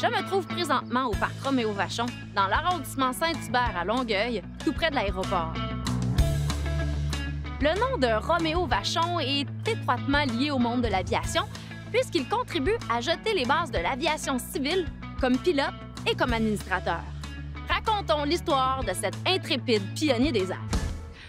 Je me trouve présentement au parc Roméo Vachon, dans l'arrondissement Saint-Hubert à Longueuil, tout près de l'aéroport. Le nom de Roméo Vachon est étroitement lié au monde de l'aviation, puisqu'il contribue à jeter les bases de l'aviation civile comme pilote et comme administrateur. Racontons l'histoire de cet intrépide pionnier des airs.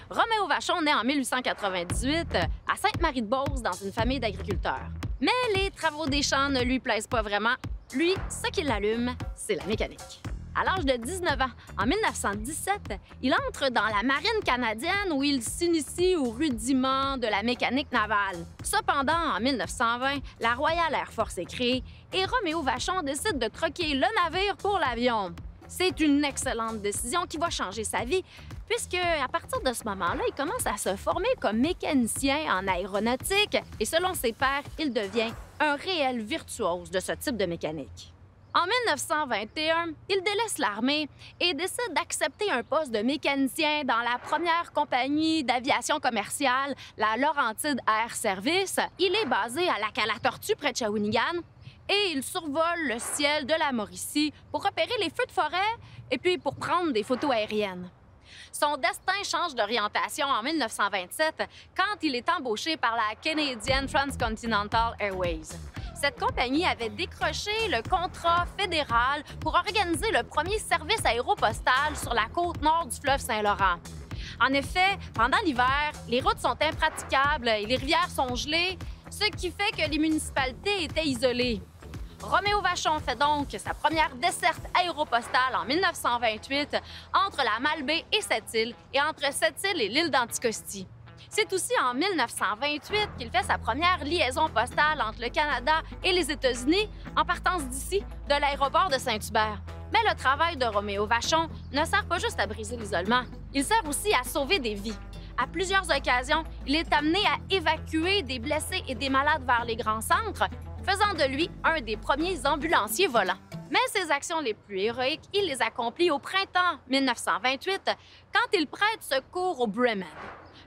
Roméo Vachon naît en 1898 à Sainte-Marie-de-Beauce dans une famille d'agriculteurs. Mais les travaux des champs ne lui plaisent pas vraiment. Lui, ce qui l'allume, c'est la mécanique. À l'âge de 19 ans, en 1917, il entre dans la marine canadienne où il s'initie aux rudiments de la mécanique navale. Cependant, en 1920, la Royal Air Force est créée et Roméo Vachon décide de troquer le navire pour l'avion. C'est une excellente décision qui va changer sa vie, puisque à partir de ce moment-là, il commence à se former comme mécanicien en aéronautique et selon ses pairs, il devient un réel virtuose de ce type de mécanique. En 1921, il délaisse l'armée et décide d'accepter un poste de mécanicien dans la première compagnie d'aviation commerciale, la Laurentide Air Service. Il est basé à Lac-à-la-Tortue, près de Shawinigan, et il survole le ciel de la Mauricie pour repérer les feux de forêt et puis pour prendre des photos aériennes. Son destin change d'orientation en 1927 quand il est embauché par la Canadian Transcontinental Airways. Cette compagnie avait décroché le contrat fédéral pour organiser le premier service aéropostal sur la côte nord du fleuve Saint-Laurent. En effet, pendant l'hiver, les routes sont impraticables et les rivières sont gelées, ce qui fait que les municipalités étaient isolées. Roméo Vachon fait donc sa première desserte aéropostale en 1928 entre la Malbaie et Sept-Îles et entre Sept-Îles et l'île d'Anticosti. C'est aussi en 1928 qu'il fait sa première liaison postale entre le Canada et les États-Unis en partance d'ici, de l'aéroport de Saint-Hubert. Mais le travail de Roméo Vachon ne sert pas juste à briser l'isolement, il sert aussi à sauver des vies. À plusieurs occasions, il est amené à évacuer des blessés et des malades vers les grands centres, faisant de lui un des premiers ambulanciers volants. Mais ses actions les plus héroïques, il les accomplit au printemps 1928, quand il prête secours au Bremen.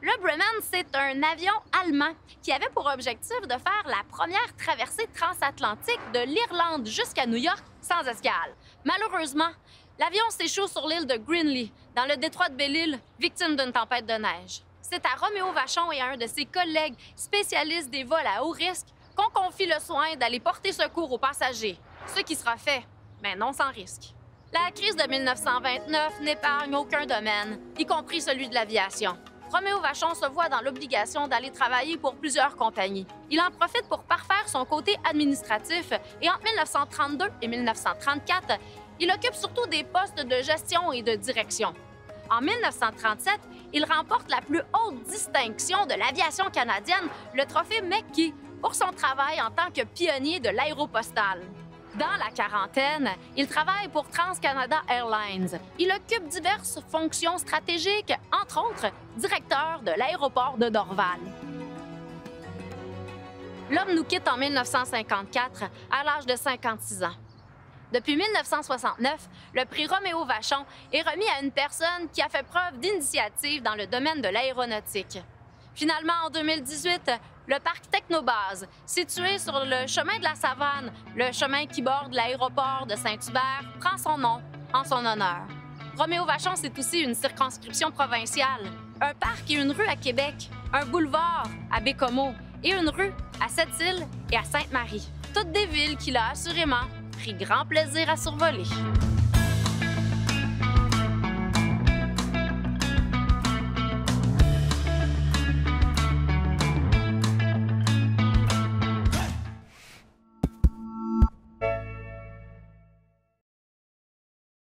Le Bremen, c'est un avion allemand qui avait pour objectif de faire la première traversée transatlantique de l'Irlande jusqu'à New York sans escale. Malheureusement, l'avion s'échoue sur l'île de Greenlee, dans le détroit de Belle-Île, victime d'une tempête de neige. C'est à Roméo Vachon et à un de ses collègues spécialistes des vols à haut risque qu'on confie le soin d'aller porter secours aux passagers, ce qui sera fait, mais non sans risque. La crise de 1929 n'épargne aucun domaine, y compris celui de l'aviation. Roméo Vachon se voit dans l'obligation d'aller travailler pour plusieurs compagnies. Il en profite pour parfaire son côté administratif et entre 1932 et 1934, il occupe surtout des postes de gestion et de direction. En 1937, il remporte la plus haute distinction de l'aviation canadienne, le trophée Mackey, pour son travail en tant que pionnier de l'aéropostale. Dans la quarantaine, il travaille pour TransCanada Airlines. Il occupe diverses fonctions stratégiques, entre autres directeur de l'aéroport de Dorval. L'homme nous quitte en 1954 à l'âge de 56 ans. Depuis 1969, le prix Roméo Vachon est remis à une personne qui a fait preuve d'initiative dans le domaine de l'aéronautique. Finalement, en 2018, le parc Technobase, situé sur le chemin de la Savane, le chemin qui borde l'aéroport de Saint-Hubert, prend son nom en son honneur. Roméo Vachon, c'est aussi une circonscription provinciale, un parc et une rue à Québec, un boulevard à Bécomo et une rue à Sept-Îles et à Sainte-Marie. Toutes des villes qu'il a assurément pris grand plaisir à survoler.